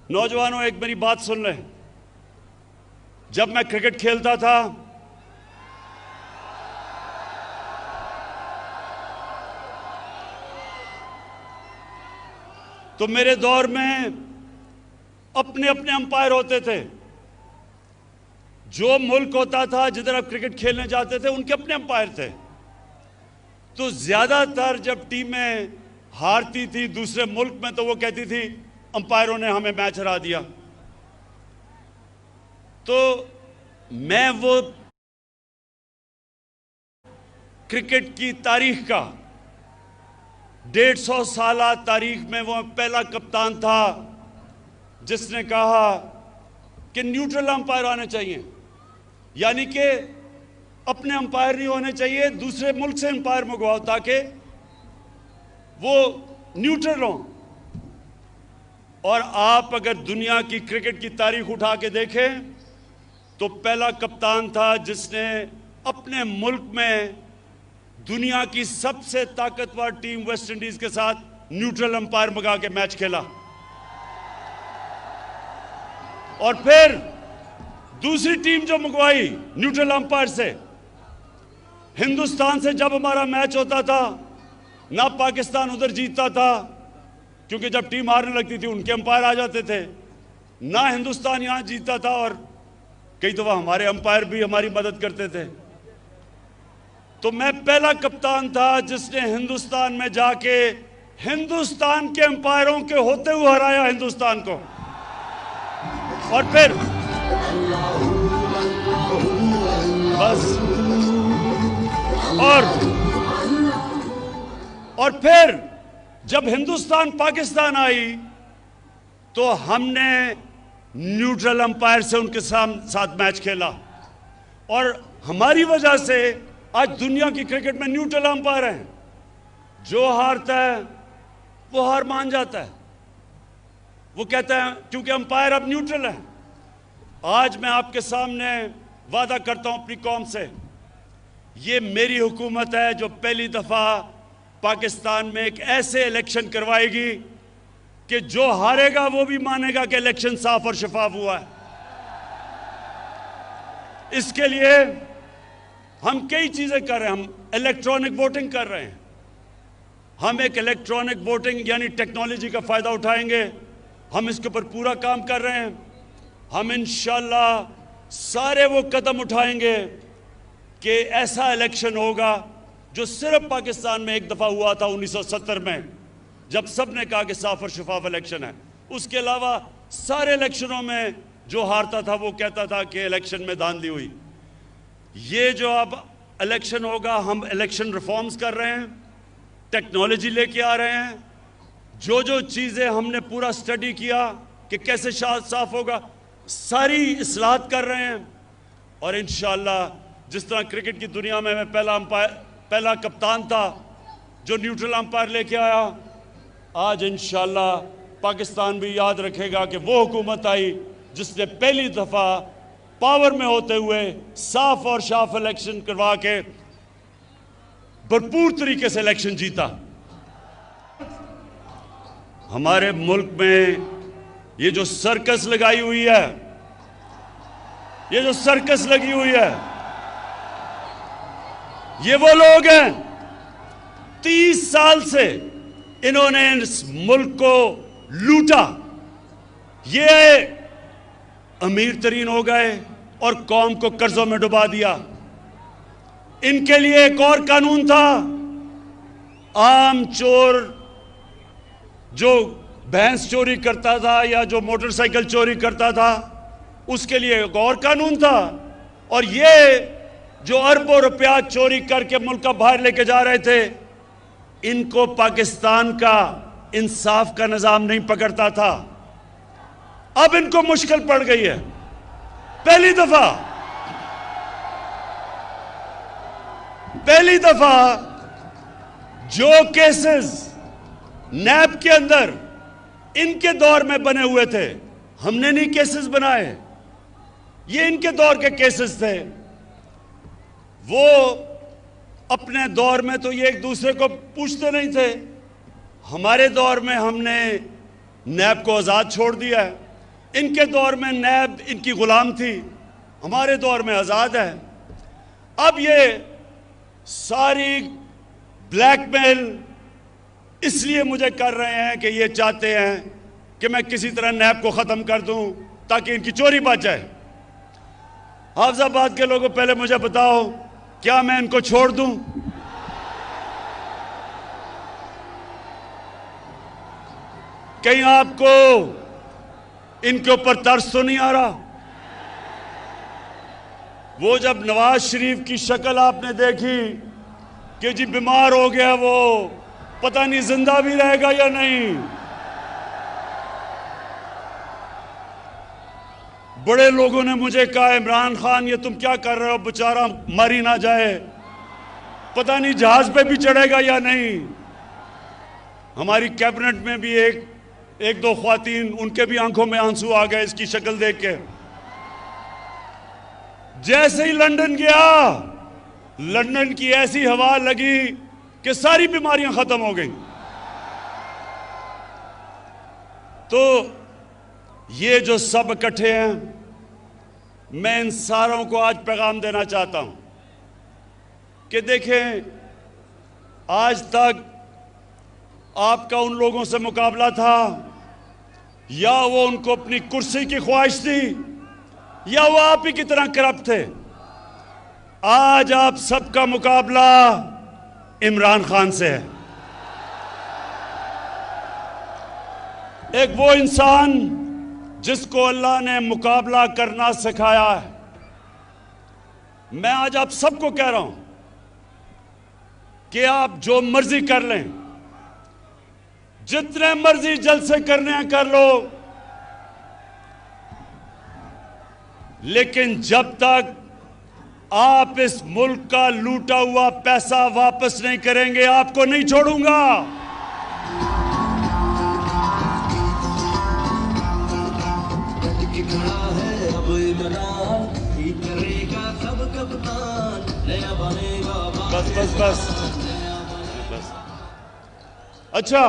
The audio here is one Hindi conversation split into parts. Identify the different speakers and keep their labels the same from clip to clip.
Speaker 1: नौजवानों, एक मेरी बात सुन लें। जब मैं क्रिकेट खेलता था तो मेरे दौर में अपने अपने अंपायर होते थे। जो मुल्क होता था जिधर आप क्रिकेट खेलने जाते थे उनके अपने अंपायर थे। तो ज्यादातर जब टीमें हारती थी दूसरे मुल्क में तो वो कहती थी अंपायरों ने हमें मैच हरा दिया। तो मैं वो क्रिकेट की तारीख का 150 साल तारीख में वो पहला कप्तान था जिसने कहा कि न्यूट्रल अंपायर आने चाहिए, यानी कि अपने अंपायर नहीं होने चाहिए, दूसरे मुल्क से अंपायर मंगवाओ ताकि वो न्यूट्रल हो। और आप अगर दुनिया की क्रिकेट की तारीख उठा के देखें तो पहला कप्तान था जिसने अपने मुल्क में दुनिया की सबसे ताकतवर टीम वेस्ट इंडीज के साथ न्यूट्रल अंपायर मंगा के मैच खेला। और फिर दूसरी टीम जो मंगवाई न्यूट्रल अंपायर से, हिंदुस्तान से जब हमारा मैच होता था ना पाकिस्तान उधर जीतता था क्योंकि जब टीम हारने लगती थी उनके अंपायर आ जाते थे, ना हिंदुस्तान यहां जीतता था और कई दफा हमारे अंपायर भी हमारी मदद करते थे। तो मैं पहला कप्तान था जिसने हिंदुस्तान में जाके हिंदुस्तान के अंपायरों के होते हुए हराया हिंदुस्तान को। और फिर बस और फिर जब हिंदुस्तान पाकिस्तान आई तो हमने न्यूट्रल अंपायर से उनके साथ मैच खेला और हमारी वजह से आज दुनिया की क्रिकेट में न्यूट्रल अंपायर हैं। जो हारता है वो हार मान जाता है, वो कहता है क्योंकि अंपायर अब न्यूट्रल है। आज मैं आपके सामने वादा करता हूं अपनी कौम से, ये मेरी हुकूमत है जो पहली दफा पाकिस्तान में एक ऐसे इलेक्शन करवाएगी कि जो हारेगा वो भी मानेगा कि इलेक्शन साफ और शफाफ हुआ है। इसके लिए हम कई चीजें कर रहे हैं। हम इलेक्ट्रॉनिक वोटिंग कर रहे हैं। हम एक इलेक्ट्रॉनिक वोटिंग यानी टेक्नोलॉजी का फायदा उठाएंगे। हम इसके ऊपर पूरा काम कर रहे हैं। हम इंशाल्लाह सारे वो कदम उठाएंगे कि ऐसा इलेक्शन होगा जो सिर्फ पाकिस्तान में एक दफा हुआ था 1970 में, जब सबने कहा कि साफ और शफाफ इलेक्शन है। उसके अलावा सारे इलेक्शनों में जो हारता था वो कहता था कि इलेक्शन में धांधली हुई। ये जो अब इलेक्शन होगा, हम इलेक्शन रिफॉर्म्स कर रहे हैं, टेक्नोलॉजी लेके आ रहे हैं। जो जो चीज़ें हमने पूरा स्टडी किया कि कैसे साफ होगा, सारी इस्लाहत कर रहे हैं। और इंशाअल्लाह जिस तरह क्रिकेट की दुनिया में मैं पहला कप्तान था जो न्यूट्रल अंपायर लेके आया, आज इंशाअल्लाह पाकिस्तान भी याद रखेगा कि वो हुकूमत आई जिसने पहली दफ़ा पावर में होते हुए साफ और साफ इलेक्शन करवा के भरपूर तरीके से इलेक्शन जीता। हमारे मुल्क में ये जो सर्कस लगाई हुई है, ये जो सर्कस लगी हुई है, ये वो लोग हैं 30 साल से इन्होंने इस मुल्क को लूटा। ये अमीर तरीन हो गए और कौम को कर्जों में डुबा दिया। इनके लिए एक और कानून था, आम चोर जो भैंस चोरी करता था या जो मोटरसाइकिल चोरी करता था उसके लिए एक और कानून था। और ये जो अरबों रुपया चोरी करके मुल्क का बाहर लेके जा रहे थे, इनको पाकिस्तान का इंसाफ का निजाम नहीं पकड़ता था। अब इनको मुश्किल पड़ गई है। पहली दफा जो केसेस नैब के अंदर इनके दौर में बने हुए थे, हमने नहीं केसेस बनाए, ये इनके दौर के केसेस थे। वो अपने दौर में तो ये एक दूसरे को पूछते नहीं थे। हमारे दौर में हमने नैब को आज़ाद छोड़ दिया है। इनके दौर में नैब इनकी गुलाम थी, हमारे दौर में आज़ाद है। अब ये सारी ब्लैकमेल इसलिए मुझे कर रहे हैं कि ये चाहते हैं कि मैं किसी तरह नैब को ख़त्म कर दूं ताकि इनकी चोरी बच जाए। हाफिजाबाद के लोगों, पहले मुझे बताओ, क्या मैं इनको छोड़ दूं? कहीं आपको इनके ऊपर तरस तो नहीं आ रहा? वो जब नवाज शरीफ की शक्ल आपने देखी कि जी बीमार हो गया, वो पता नहीं जिंदा भी रहेगा या नहीं। बड़े लोगों ने मुझे कहा, इमरान खान ये तुम क्या कर रहे हो, बेचारा मर ही ना जाए, पता नहीं जहाज पे भी चढ़ेगा या नहीं। हमारी कैबिनेट में भी एक दो ख्वातीन, उनके भी आंखों में आंसू आ गए इसकी शक्ल देख के। जैसे ही लंदन गया, लंदन की ऐसी हवा लगी कि सारी बीमारियां खत्म हो गई। तो ये जो सब इकट्ठे हैं, मैं इन सारों को आज पैगाम देना चाहता हूं कि देखें, आज तक आपका उन लोगों से मुकाबला था, या वो उनको अपनी कुर्सी की ख्वाहिश थी, या वो आप ही की तरह करप्ट थे। आज आप सबका मुकाबला इमरान खान से है। एक वो इंसान जिसको अल्लाह ने मुकाबला करना सिखाया है। मैं आज आप सबको कह रहा हूं कि आप जो मर्जी कर लें, जितने मर्जी जलसे करने हैं कर लो, लेकिन जब तक आप इस मुल्क का लूटा हुआ पैसा वापस नहीं करेंगे, आपको नहीं छोड़ूंगा। बस। अच्छा,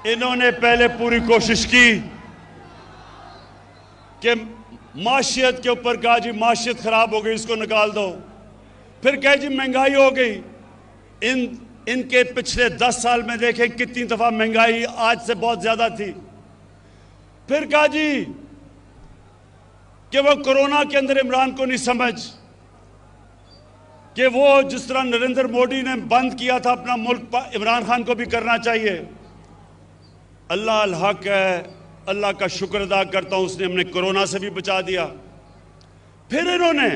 Speaker 1: इन्होंने पहले पूरी कोशिश की कि माशियत के ऊपर कहा जी माशियत खराब हो गई, इसको निकाल दो। फिर कहे जी महंगाई हो गई। इनके पिछले 10 साल में देखें कितनी दफा महंगाई आज से बहुत ज्यादा थी। फिर कहा जी कि वो कोरोना के अंदर इमरान को नहीं समझ कि वो जिस तरह नरेंद्र मोदी ने बंद किया था अपना मुल्क, इमरान खान को भी करना चाहिए। अल्लाह अल हक है, अल्लाह का शुक्र अदा करता हूं, उसने हमने कोरोना से भी बचा दिया। फिर इन्होंने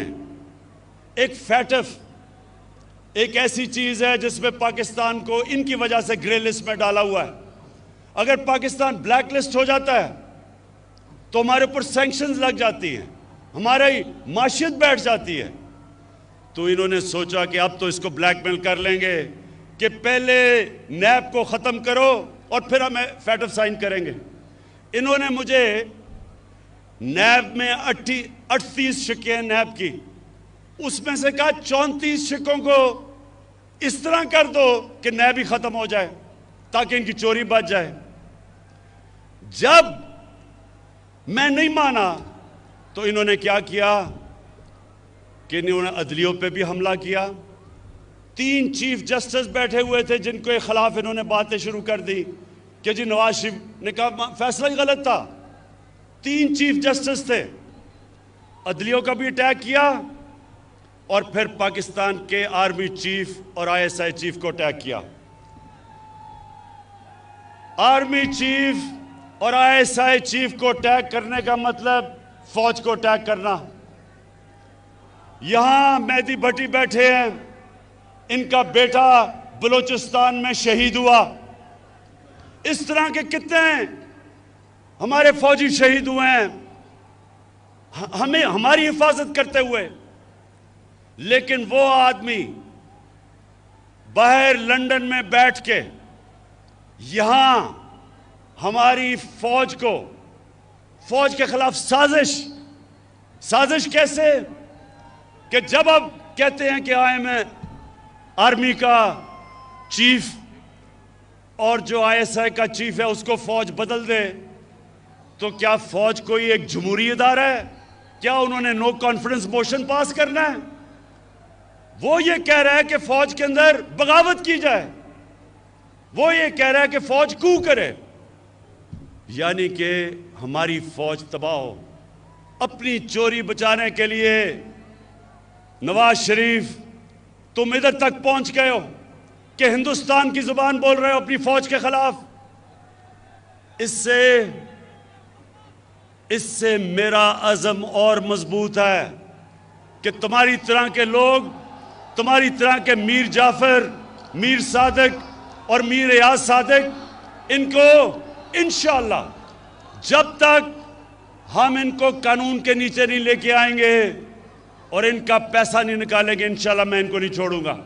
Speaker 1: एक फैटफ, एक ऐसी चीज है जिसमें पाकिस्तान को इनकी वजह से ग्रे लिस्ट में डाला हुआ है। अगर पाकिस्तान ब्लैक लिस्ट हो जाता है तो हमारे ऊपर सैंक्शंस लग जाती हैं, हमारी माशियत बैठ जाती है। तो इन्होंने सोचा कि अब तो इसको ब्लैकमेल कर लेंगे कि पहले नैब को ख़त्म करो और फिर हमें फैटफ साइन करेंगे। इन्होंने मुझे नैब में 38 शिक्के हैं नैब की, उसमें से कहा 34 शिक्कों को इस तरह कर दो कि नैब ही ख़त्म हो जाए ताकि इनकी चोरी बच जाए। जब मैं नहीं माना तो इन्होंने क्या किया कि इन्होंने अदलियों पे भी हमला किया। 3 चीफ जस्टिस बैठे हुए थे जिनके खिलाफ इन्होंने बातें शुरू कर दी कि जी नवाज शरीफ ने कहा फैसला ही गलत था। 3 चीफ जस्टिस थे, अदलियों का भी अटैक किया और फिर पाकिस्तान के आर्मी चीफ और ISI चीफ को अटैक किया। आर्मी चीफ और ISI चीफ को अटैक करने का मतलब फौज को अटैक करना। यहां मेहदी भट्टी बैठे हैं, इनका बेटा बलूचिस्तान में शहीद हुआ। इस तरह के कितने हमारे फौजी शहीद हुए हैं हमें हमारी हिफाजत करते हुए। लेकिन वो आदमी बाहर लंदन में बैठ के यहां हमारी फौज के खिलाफ साजिश कैसे कि जब अब कहते हैं कि आर्मी का चीफ और जो आईएसआई का चीफ है उसको फौज बदल दे, तो क्या फौज कोई एक जमहूरी इदारा है? क्या उन्होंने नो कॉन्फिडेंस मोशन पास करना है? वो ये कह रहा है कि फौज के अंदर बगावत की जाए, वो ये कह रहा है कि फौज कू करे, यानी कि हमारी फौज तबाह हो। अपनी चोरी बचाने के लिए नवाज शरीफ तुम इधर तक पहुंच गए हो कि हिंदुस्तान की जुबान बोल रहे हो अपनी फौज के खिलाफ। इससे मेरा अज़म और मजबूत है कि तुम्हारी तरह के लोग, तुम्हारी तरह के मीर जाफर, मीर सादिक और मीर रियाज सादिक, इनको इंशाअल्लाह जब तक हम इनको कानून के नीचे नहीं लेके आएंगे और इनका पैसा नहीं निकालेंगे, इंशाअल्लाह मैं इनको नहीं छोड़ूंगा।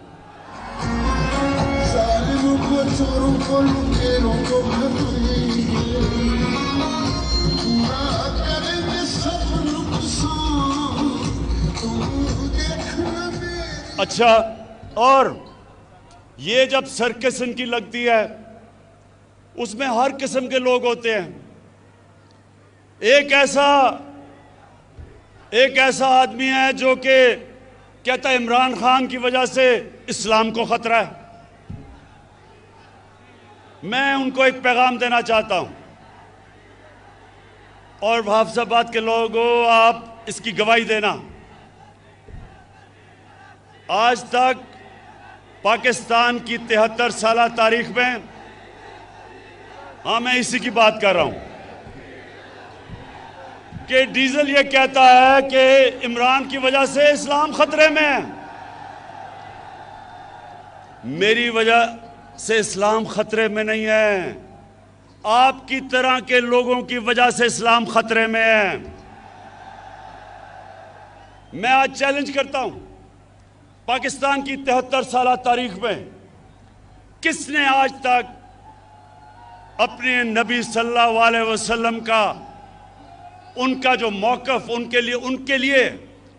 Speaker 1: अच्छा, और ये जब सर्कस इनकी लगती है उसमें हर किस्म के लोग होते हैं। एक ऐसा आदमी है जो कि कहता है इमरान खान की वजह से इस्लाम को खतरा है। मैं उनको एक पैगाम देना चाहता हूं, और हाफिजाबाद के लोगों आप इसकी गवाही देना। आज तक पाकिस्तान की 73 साल तारीख में, हाँ मैं इसी की बात कर रहा हूं, कि डीजल ये कहता है कि इमरान की वजह से इस्लाम खतरे में है। मेरी वजह से इस्लाम खतरे में नहीं है, आपकी तरह के लोगों की वजह से इस्लाम खतरे में है। मैं आज चैलेंज करता हूं, पाकिस्तान की 73 साल तारीख में किसने आज तक अपने नबी सल्लल्लाहु अलैहि वसल्लम का, उनका जो मौकफ, उनके लिए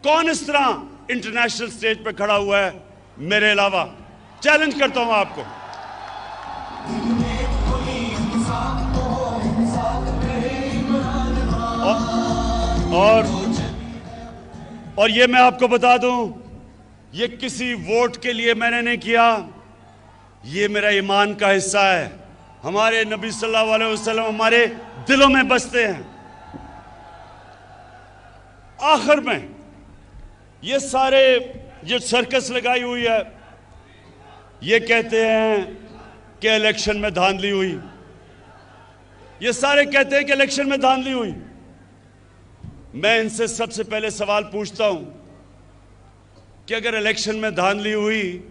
Speaker 1: कौन इस तरह इंटरनेशनल स्टेज पे खड़ा हुआ है मेरे अलावा? चैलेंज करता हूं आपको। और ये मैं आपको बता दूं, ये किसी वोट के लिए मैंने नहीं किया, ये मेरा ईमान का हिस्सा है। हमारे नबी सल्लल्लाहु अलैहि वसल्लम हमारे दिलों में बसते हैं। आखिर में ये सारे जो सर्कस लगाई हुई है, ये कहते हैं कि इलेक्शन में धांधली हुई, ये सारे कहते हैं कि इलेक्शन में धांधली हुई। मैं इनसे सबसे पहले सवाल पूछता हूं कि अगर इलेक्शन में धांधली हुई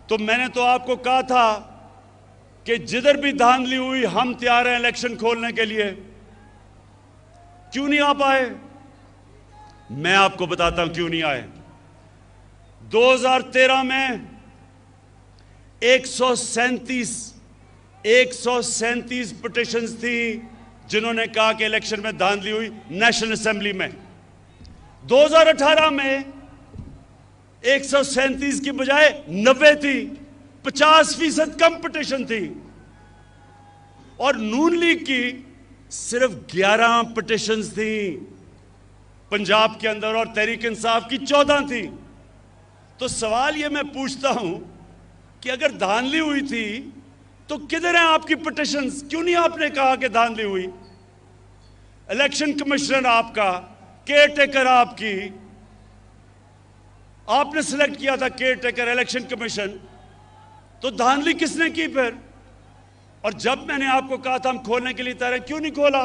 Speaker 1: तो मैंने तो आपको कहा था कि जिधर भी धांधली हुई हम तैयार हैं इलेक्शन खोलने के लिए, क्यों नहीं आ पाए? मैं आपको बताता हूं क्यों नहीं आए। 2013 में 137 पिटिशंस थी जिन्होंने कहा कि इलेक्शन में धांधली हुई नेशनल असेंबली में। 2018 में 137 की बजाय 90 थी, 50% कम पिटिशन थी। और नून लीग की सिर्फ 11 पिटिशंस थी पंजाब के अंदर, और तहरीक इंसाफ की 14 थी। तो सवाल ये मैं पूछता हूं कि अगर धांधली हुई थी तो किधर हैं आपकी पिटिशंस? क्यों नहीं आपने कहा कि धांधली हुई? इलेक्शन कमिश्नर आपका, केयर टेकर आपकी, आपने सिलेक्ट किया था केयर टेकर इलेक्शन कमीशन, तो धांधली किसने की फिर? और जब मैंने आपको कहा था हम खोलने के लिए तैयार हैं, क्यों नहीं खोला?